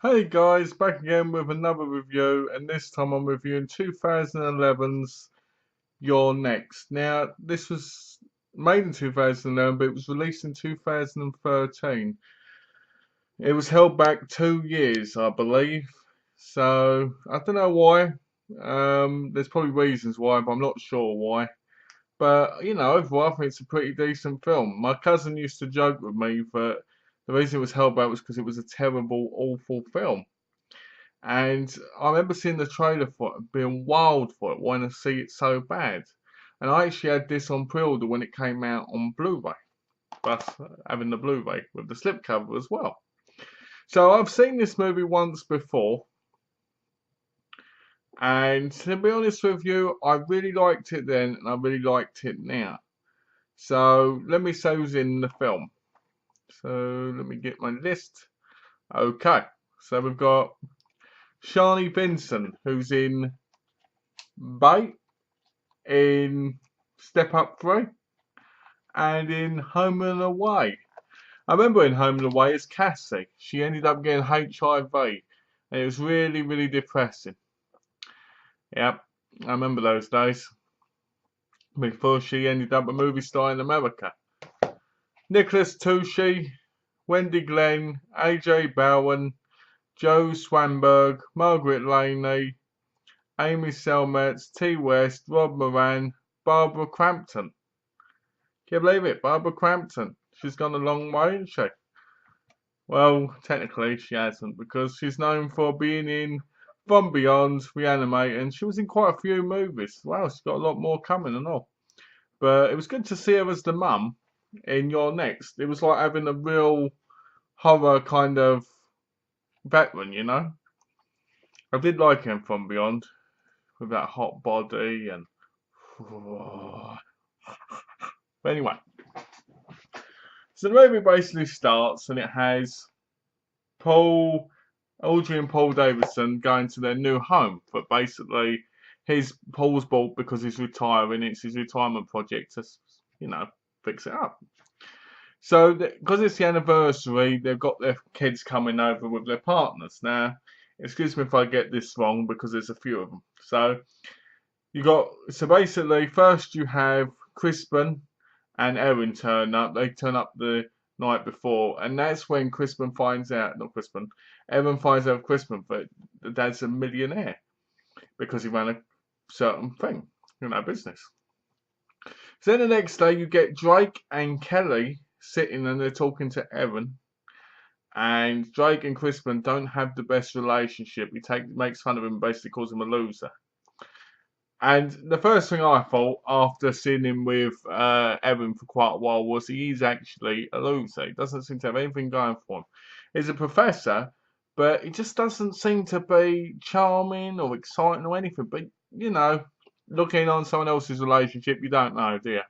Hey guys, back again with another review, and this time I'm reviewing 2011's You're Next. Now, this was made in 2011, but it was released in 2013. It was held back 2 years, I believe. So, I don't know why. There's probably reasons why, but I'm not sure why. But, overall, I think it's a pretty decent film. My cousin used to joke with me that the reason it was held back was because it was a terrible, awful film. And I remember seeing the trailer for it, being wild for it, wanting to see it so bad. And I actually had this on pre-order when it came out on Blu-ray, plus having the Blu-ray with the slipcover as well. So I've seen this movie once before, and to be honest with you, I really liked it then, and I really liked it now. So let me say who's in the film. So let me get my list. Okay, so we've got Shani Vincent, who's in Bait, in Step Up 3, and in Home and Away. I remember in Home and Away as Cassie. She ended up getting HIV, and it was really, really depressing. Yep, I remember those days. Before she ended up a movie star in America. Nicholas Tucci, Wendy Glenn, AJ Bowen, Joe Swanberg, Margaret Laney, Amy Selmetz, T. West, Rob Moran, Barbara Crampton. Can you believe it? Barbara Crampton. She's gone a long way, hasn't she? Well, technically she hasn't, because she's known for being in From Beyond, Reanimate, and she was in quite a few movies. Wow, she's got a lot more coming and all. But it was good to see her as the mum in You're Next. It was like having a real horror kind of veteran, you know? I did like him From Beyond, with that hot body and... But anyway, so the movie basically starts and it has Audrey and Paul Davidson going to their new home. But basically, Paul's bought because he's retiring. It's his retirement project to, fix it up. So, because it's the anniversary, they've got their kids coming over with their partners. Now, excuse me if I get this wrong because there's a few of them. So basically, first you have Crispin and Erin turn up. They turn up the night before, and that's when Erin finds out Crispin that the dad's a millionaire because he ran a certain thing, business. So then the next day you get Drake and Kelly sitting and they're talking to Erin, and Drake and Crispin don't have the best relationship. He makes fun of him, basically calls him a loser. And the first thing I thought after seeing him with Evan for quite a while was he's actually a loser. He doesn't seem to have anything going for him. He's a professor, but he just doesn't seem to be charming or exciting or anything. But, looking on someone else's relationship, you don't know, do you?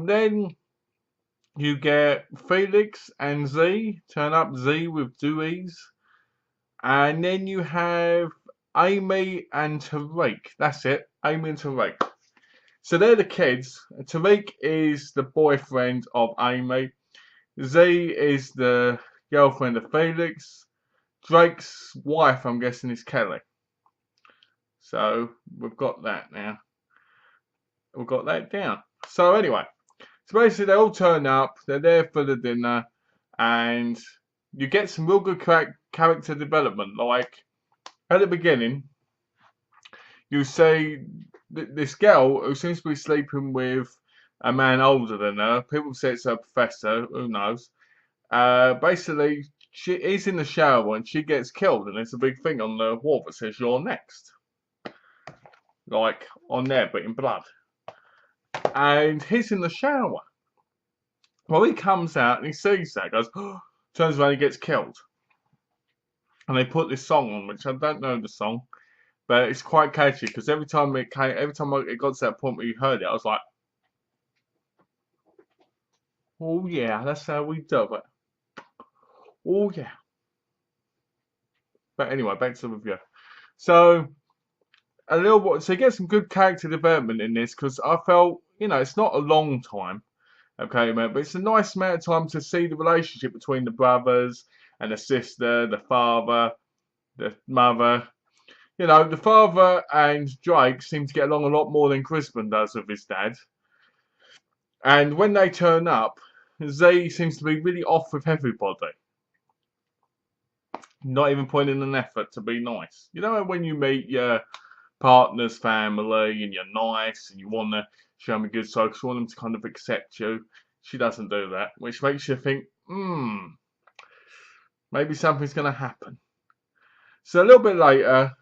Then you get Felix and Z, turn up Z with Dewey's. And then you have Amy and Tariq. That's it. Amy and Tariq. So they're the kids. Tariq is the boyfriend of Amy. Z is the girlfriend of Felix. Drake's wife, I'm guessing, is Kelly. So we've got that now. We've got that down. So anyway. So basically they all turn up. They're there for the dinner. And you get some real good character development. Like, at the beginning, you see this girl who seems to be sleeping with a man older than her. People say it's her professor, who knows. Basically, he's in the shower and she gets killed, and there's a big thing on the wall that says, "You're next." Like, on there, but in blood. And he's in the shower. Well, he comes out and he sees that, goes, turns around, he gets killed. And they put this song on, which I don't know the song, but it's quite catchy because every time it got to that point where you heard it, I was like, "Oh yeah, that's how we do it. Oh yeah." But anyway, back to the review. So so you get some good character development in this because I felt, it's not a long time, okay, man, but it's a nice amount of time to see the relationship between the brothers and the sister, the father, the mother. You know, the father and Drake seem to get along a lot more than Crispin does with his dad. And when they turn up, Z seems to be really off with everybody. Not even putting in an effort to be nice. You know when you meet your partner's family and you're nice and you want to show them a good side because you want them to kind of accept you. She doesn't do that, which makes you think, maybe something's going to happen. So a little bit later,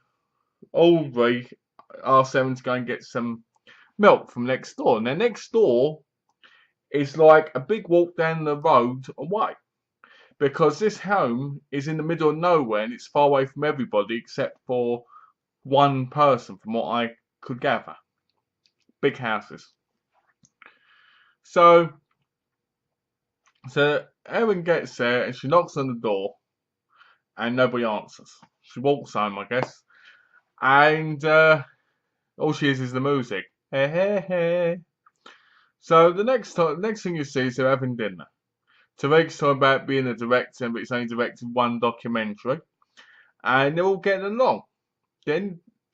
Aubrey asks Evan to go and get some milk from next door. Now, next door is like a big walk down the road away because this home is in the middle of nowhere and it's far away from everybody except for one person, from what I could gather. Big houses. So Erin gets there and she knocks on the door and nobody answers. She walks home, I guess, and all she is the music. Hey, hey, hey. So the next thing you see is they're having dinner. Tariq's talking about being a director, but he's only directed one documentary, and they're all getting along.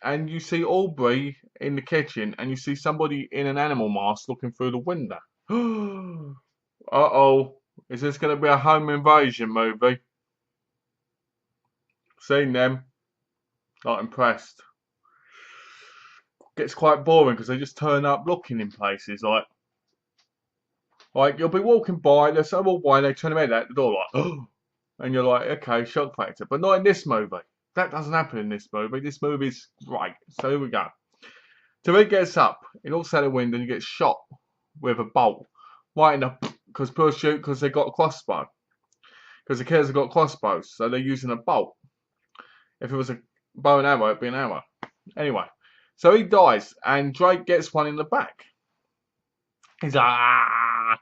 And you see Aubrey in the kitchen, and you see somebody in an animal mask looking through the window. Uh-oh, is this going to be a home invasion movie? Seen them, not impressed. Gets quite boring because they just turn up looking in places like you'll be walking by, they'll say walk by, and they turn their head out the door like, oh, and you're like, okay, shock factor. But not in this movie. That doesn't happen in this movie. This movie's great. So here we go. Tariq gets up, he looks out the window and he gets shot with a bolt. Right in the, because people shoot because they got a crossbow. Because the killers have got crossbows, so they're using a bolt. If it was a bow and arrow, it'd be an arrow. Anyway, so he dies, and Drake gets one in the back. He's like, ah!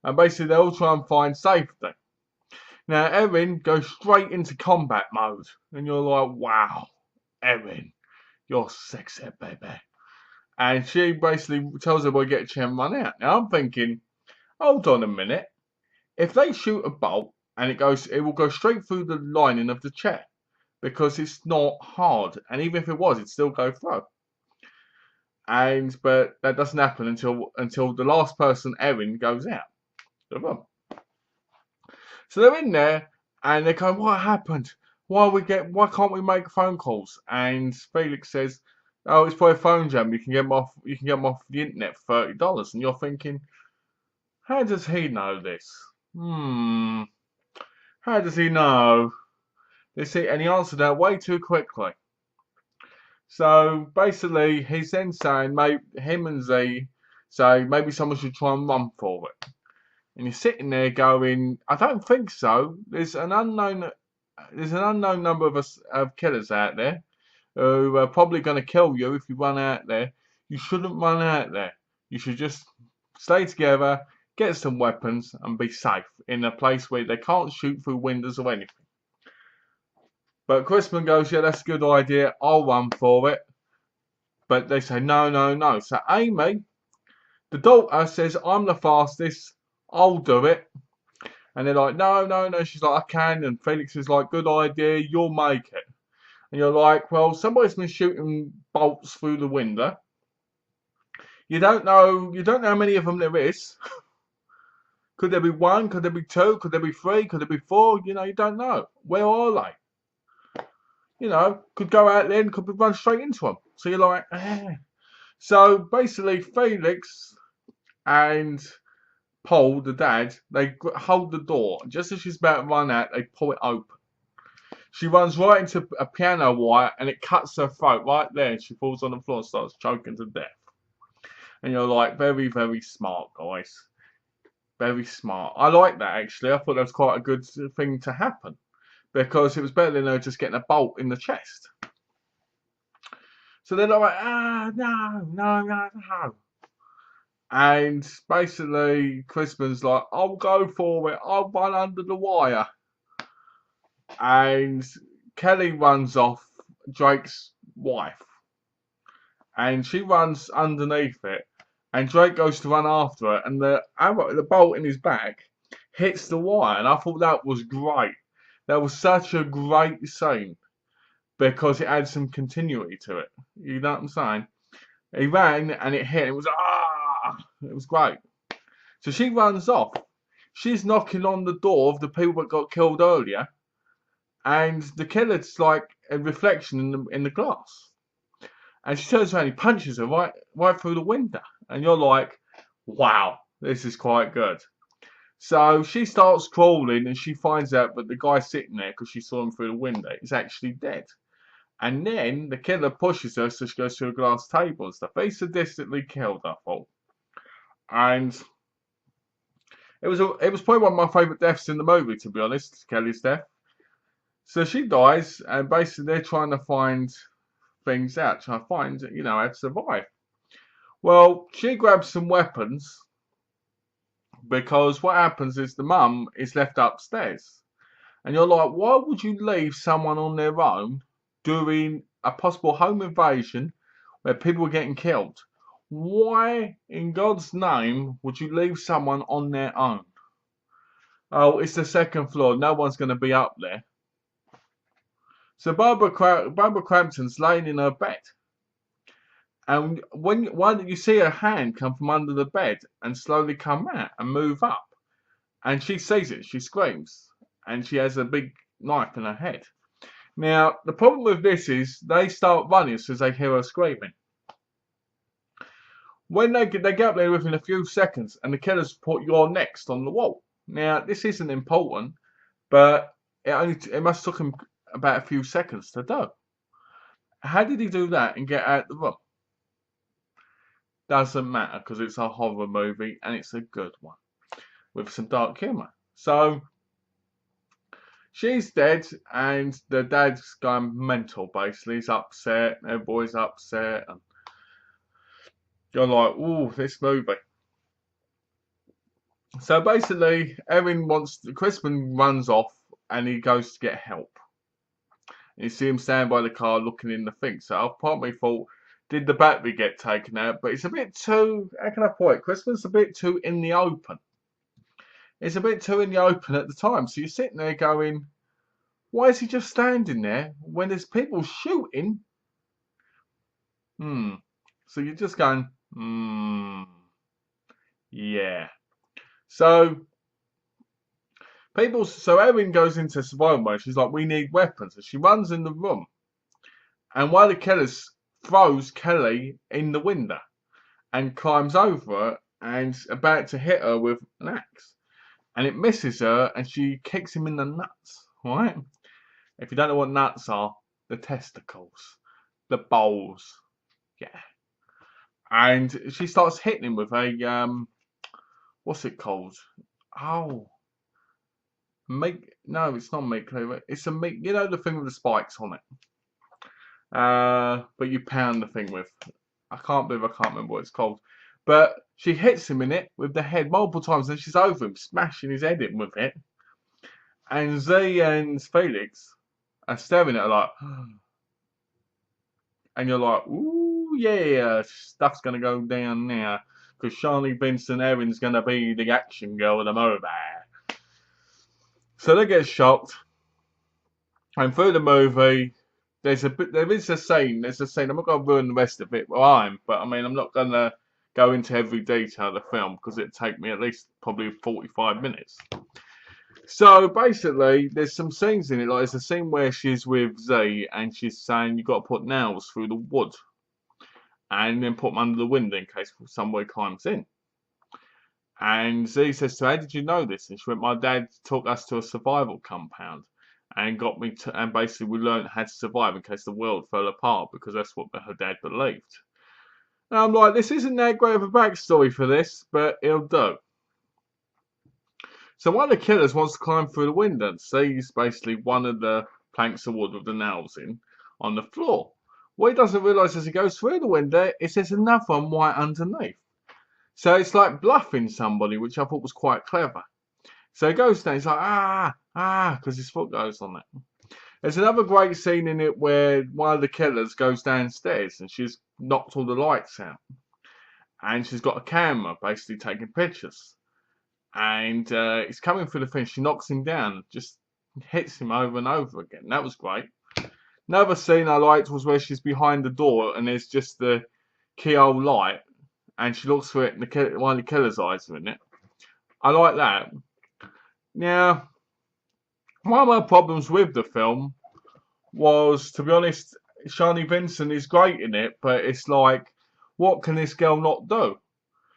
And basically they all try and find safety. Now Erin goes straight into combat mode, and you're like, wow, Erin, you're sexy, baby. And she basically tells everybody to get a chair and run out. Now I'm thinking, hold on a minute. If they shoot a bolt and it will go straight through the lining of the chair because it's not hard, and even if it was, it'd still go through. But that doesn't happen until the last person, Erin, goes out. So they're in there and they're going, what happened? Why can't we make phone calls? And Felix says, oh, it's probably a phone jam. You can get them off the internet for $30. And you're thinking, how does he know this? How does he know? And he answered that way too quickly. So basically, he's then saying, him and Z say maybe someone should try and run for it. And you're sitting there going, I don't think so. There's an unknown number of killers out there who are probably going to kill you if you run out there. You shouldn't run out there. You should just stay together, get some weapons, and be safe in a place where they can't shoot through windows or anything. But Crispin goes, yeah, that's a good idea. I'll run for it. But they say, no, no, no. So Amy, the daughter, says, I'm the fastest. I'll do it. And they're like, no, no, no. She's like, I can. And Felix is like, good idea. You'll make it. And you're like, well, somebody's been shooting bolts through the window. You don't know how many of them there is. Could there be one? Could there be two? Could there be three? Could there be four? You don't know. Where are they? Could go out there and could run straight into them. So you're like, eh. So basically, Felix and Paul, the dad, they hold the door. Just as she's about to run out, they pull it open. She runs right into a piano wire and it cuts her throat right there. And she falls on the floor and starts choking to death. And you're like, very, very smart, guys. Very smart. I like that, actually. I thought that was quite a good thing to happen. Because it was better than her just getting a bolt in the chest. So they're like, no, no, no, no. And basically, Crispin's like, I'll go for it. I'll run under the wire. And Kelly runs off, Drake's wife. And she runs underneath it. And Drake goes to run after her. And the bolt in his back hits the wire. And I thought that was great. That was such a great scene because it had some continuity to it. You know what I'm saying? He ran and it hit. It was It was great. So she runs off. She's knocking on the door of the people that got killed earlier, and the killer's like a reflection in the glass. And she turns around, he punches her right through the window, and you're like, wow, this is quite good. So she starts crawling, and she finds out that the guy sitting there, because she saw him through the window, is actually dead. And then the killer pushes her, so she goes to a glass table and stuff. Very sadistically killed, I thought. And it was probably one of my favourite deaths in the movie, to be honest, Kelly's death. So she dies, and basically they're trying to find things out, trying to find, how to survive. Well, she grabs some weapons, because what happens is the mum is left upstairs. And you're like, why would you leave someone on their own during a possible home invasion where people were getting killed? Why, in God's name, would you leave someone on their own? Oh, it's the second floor. No one's going to be up there. So Barbara Crampton's laying in her bed. And when you see her hand come from under the bed and slowly come out and move up. And she sees it. She screams. And she has a big knife in her head. Now, the problem with this is they start running as soon as they hear her screaming. When they get up there within a few seconds, and the killers put "you're next" on the wall. Now, this isn't important, but it must have took him about a few seconds to do. How did he do that and get out the room? Doesn't matter, because it's a horror movie and it's a good one with some dark humour. So she's dead, and the dad's going mental. Basically, he's upset. Everybody's upset, and you're like, ooh, this movie. So basically, Crispin runs off and he goes to get help. And you see him stand by the car looking in the thing. So I probably thought, did the battery get taken out? But it's a bit too, how can I put it? Crispin's a bit too in the open. It's a bit too in the open at the time. So you're sitting there going, why is he just standing there when there's people shooting? So you're just going, yeah. So Erin goes into survival mode. She's like, we need weapons. And she runs in the room. And one of the killers throws Kelly in the window and climbs over her and about to hit her with an axe. And it misses her, and she kicks him in the nuts, right? If you don't know what nuts are, the testicles, the balls, yeah. And she starts hitting him with a, what's it called? Oh, no, it's not meat cleaver. It's a meat, the thing with the spikes on it. But you pound the thing with. I can't remember what it's called. But she hits him in it with the head multiple times, and she's over him, smashing his head in with it. And Z and Felix are staring at her like, and you're like, ooh, yeah, stuff's gonna go down now, because Charlie Vincent Erin's gonna be the action girl of the movie. So they get shocked, and through the movie, there's a scene. I'm not gonna ruin the rest of it. Well, I'm not gonna go into every detail of the film because it'd take me at least probably 45 minutes. So basically, there's some scenes in it. Like there's a scene where she's with Z and she's saying you've got to put nails through the wood and then put them under the window in case somebody climbs in. And Z says to her, how did you know this? And she went, my dad took us to a survival compound and got me to, and basically we learned how to survive in case the world fell apart, because that's what her dad believed. And I'm like, this isn't that great of a backstory for this, but it'll do. So one of the killers wants to climb through the window and sees basically one of the planks of wood with the nails in on the floor. What he doesn't realise as he goes through the window is there's another one right underneath. So it's like bluffing somebody, which I thought was quite clever. So he goes down, he's like, because his foot goes on it. There's another great scene in it where one of the killers goes downstairs and she's knocked all the lights out. And she's got a camera basically taking pictures. And he's coming through the thing, she knocks him down, just hits him over and over again. That was great. Another scene I liked was where she's behind the door and there's just the keyhole light, and she looks through it and one of the killer's eyes are in it. I like that. Now, one of my problems with the film was, to be honest, Shani Vincent is great in it, but it's like, what can this girl not do?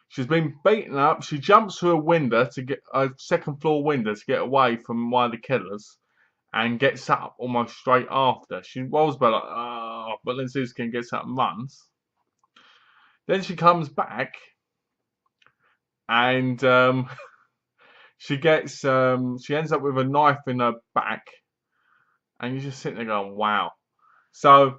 She's been beaten up. She jumps through a window to get a second floor window to get away from one of the killers, and gets up almost straight after. She rolls back like, oh, but then Susan gets up and runs. Then she comes back, and she ends up with a knife in her back, and you just sit there going, wow. So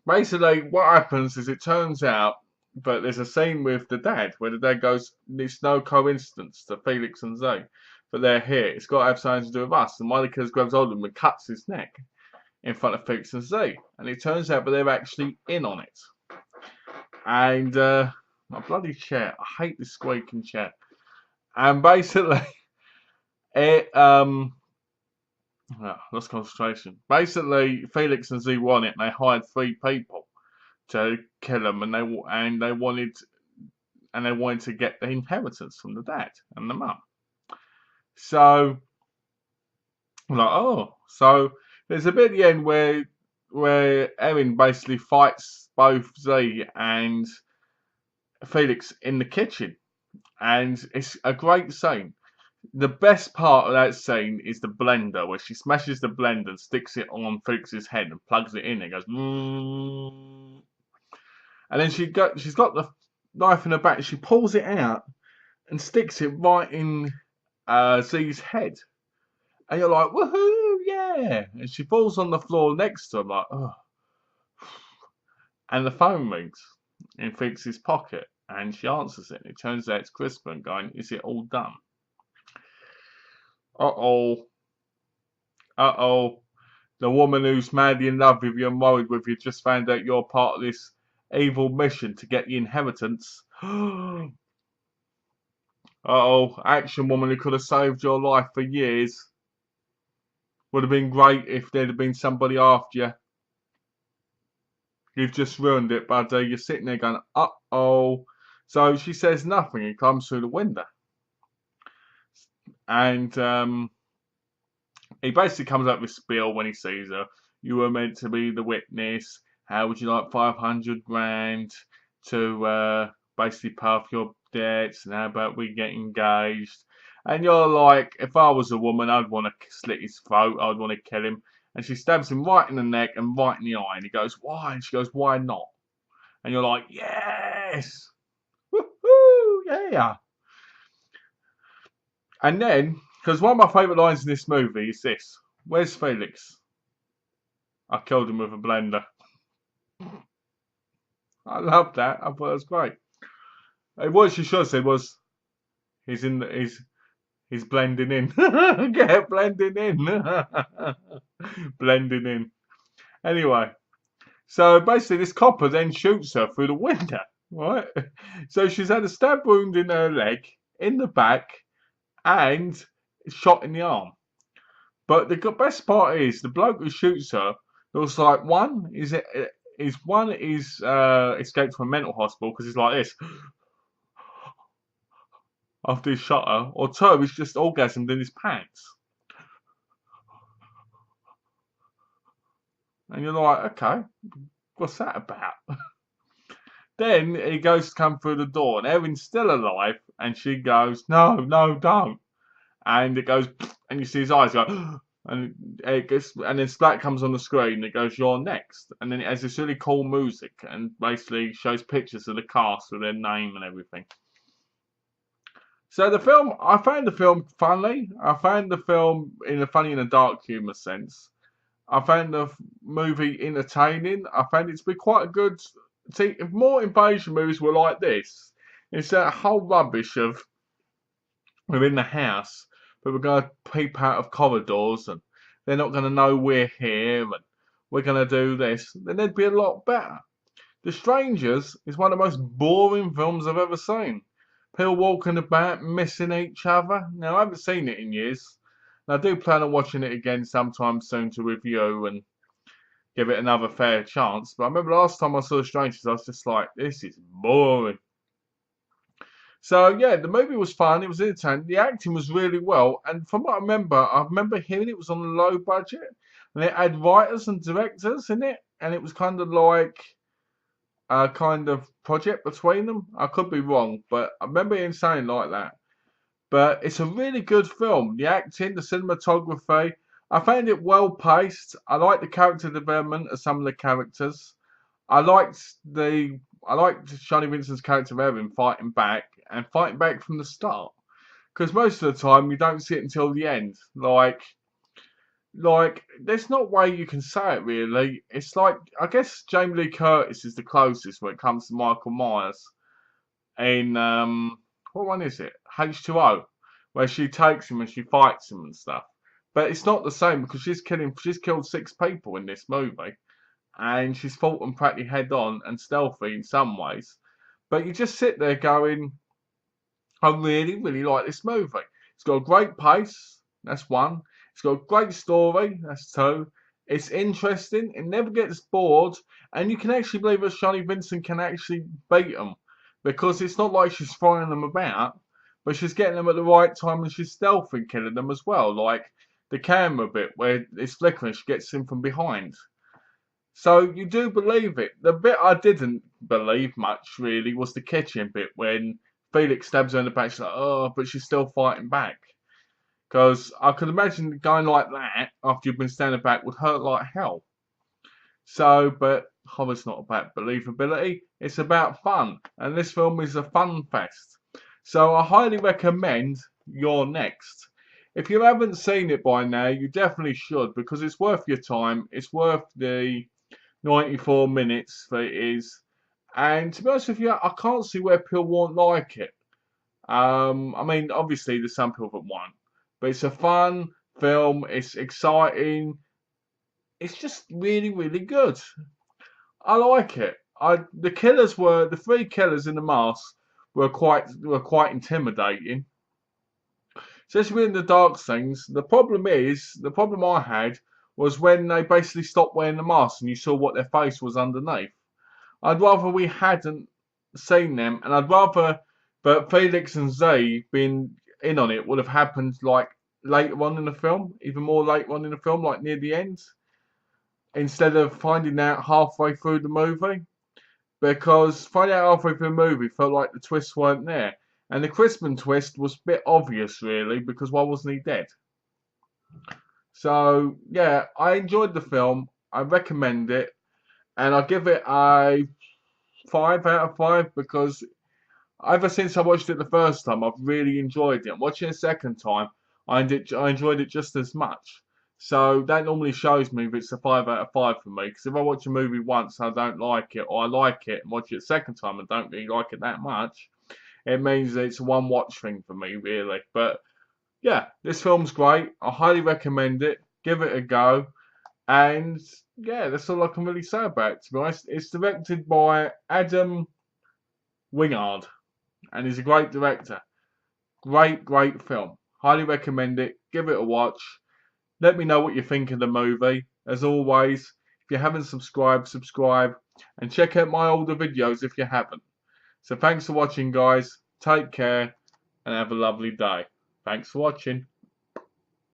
basically, what happens is, it turns out, but there's a scene with the dad where the dad goes, "It's no coincidence to Felix and Zoe, but they're here. It's got to have something to do with us." And one of the kids grabs hold of him and cuts his neck in front of Felix and Zoe. And it turns out, but they're actually in on it. And my bloody chair, I hate this squeaking chair. And basically, it lost concentration. Basically, Felix and Zoe won it, and they hired 3 people to kill them, and they wanted to get the inheritance from the dad and the mum. So, I'm like, oh, so there's a bit at the end where Erin basically fights both Z and Felix in the kitchen, and it's a great scene. The best part of that scene is the blender, where she smashes the blender and sticks it on Felix's head and plugs it in. It goes, and then she's got the knife in her back. She pulls it out and sticks it right in Z's head, and you're like, woohoo, yeah! And she falls on the floor next to him, like, oh. And the phone rings in Felix's pocket, and she answers it. And it turns out it's Crispin going, "Is it all done?" Uh-oh. Uh-oh. The woman who's madly in love with you and worried with you just found out you're part of this evil mission to get the inheritance. Uh-oh. Action woman who could have saved your life for years. Would have been great if there'd have been somebody after you. You've just ruined it, buddy. You're sitting there going, uh-oh. So she says nothing and comes through the window. And he basically comes up with spiel when he sees her. "You were meant to be the witness. How would you like 500 grand to basically pay off your debts? And how about we get engaged?" And you're like, if I was a woman, I'd want to slit his throat. I'd want to kill him. And she stabs him right in the neck and right in the eye. And he goes, "Why?" And she goes, "Why not?" And you're like, yes! Woohoo! Yeah! And then, because one of my favourite lines in this movie is this: "Where's Felix?" "I killed him with a blender." I love that. I thought it was great. What she should have said was, he's blending in. Get blending in. Blending in. Anyway, so basically this copper then shoots her through the window, right? So she's had a stab wound in her leg, in the back, and shot in the arm. But the best part is, the bloke who shoots her looks like one is escaped from a mental hospital, because he's like this after he shot her, or 2, he's just orgasmed in his pants. And you're like, okay, what's that about? Then he goes to come through the door, and Erin's still alive, and she goes, "No, no, don't." And it goes, and you see his eyes go, and then Splat comes on the screen, and it goes, "You're next." And then it has this really cool music, and basically shows pictures of the cast with their name and everything. So I found the film funny. I found the film in a funny and a dark humour sense. I found the movie entertaining. I found it to be quite a good. See, if more invasion movies were like this, instead of whole rubbish of we're in the house, but we're going to peep out of corridors, and they're not going to know we're here, and we're going to do this, then they'd be a lot better. The Strangers is one of the most boring films I've ever seen. People walking about, missing each other. Now, I haven't seen it in years, And I do plan on watching it again sometime soon to review and give it another fair chance. But I remember last time I saw Strangers, I was just like, this is boring. So yeah, the movie was fun. It was entertaining. The acting was really well, and from what I remember hearing it was on a low budget, and it had writers and directors in it, and it was kind of like a kind of project between them. I could be wrong, but I remember him saying like that. But it's a really good film. The acting, the cinematography, I found it well paced. I like the character development of some of the characters. I liked the I liked Shani Vincent's character Evan fighting back and fighting back from the start. Because most of the time you don't see it until the end. Like there's no way you can say it really. It's like I guess Jamie Lee Curtis is the closest when it comes to Michael Myers in what one is it? H2O, where she takes him and she fights him and stuff. But it's not the same because she's killed 6 people in this movie, and she's fought them practically head on and stealthy in some ways. But you just sit there going, I really, really like this movie. It's got a great pace, that's one. It's got a great story, that's two. It's interesting, it never gets bored, and you can actually believe that Shani Vincent can actually beat them. Because it's not like she's throwing them about, but she's getting them at the right time and she's stealthy killing them as well. Like the camera bit where it's flickering, she gets him from behind. So you do believe it. The bit I didn't believe much really was the kitchen bit when Felix stabs her in the back. She's like, oh, but she's still fighting back. Because I could imagine going like that after you've been standing back would hurt like hell. So, but horror's not about believability, it's about fun. And this film is a fun fest. So I highly recommend You're Next. If you haven't seen it by now, you definitely should because it's worth your time. It's worth the 94 minutes that it is. And to be honest with you, I can't see where people won't like it. I mean, obviously there's some people that won't. But it's a fun film, it's exciting. It's just really, really good. I like it. The 3 killers in the mask were quite intimidating. Especially in the dark scenes. The problem I had was when they basically stopped wearing the mask and you saw what their face was underneath. I'd rather we hadn't seen them, and I'd rather that Felix and Z being in on it would have happened like later on in the film, even more later on in the film, like near the end, instead of finding out halfway through the movie. Because finding out halfway through the movie felt like the twists weren't there. And the Crispin twist was a bit obvious, really, because why wasn't he dead? So, yeah, I enjoyed the film. I recommend it. And I give it a 5 out of 5 because ever since I watched it the first time, I've really enjoyed it. And watching it a second time, I enjoyed it just as much. So that normally shows me if it's a 5 out of 5 for me. Because if I watch a movie once and I don't like it, or I like it and watch it a second time and don't really like it that much, it means that it's a one watch thing for me, really. But yeah, this film's great. I highly recommend it. Give it a go. And yeah, that's all I can really say about it, to be honest. It's directed by Adam Wingard, and he's a great director. Great, great film. Highly recommend it. Give it a watch. Let me know what you think of the movie. As always, if you haven't subscribed, subscribe. And check out my older videos if you haven't. So thanks for watching, guys. Take care and have a lovely day. Thanks for watching.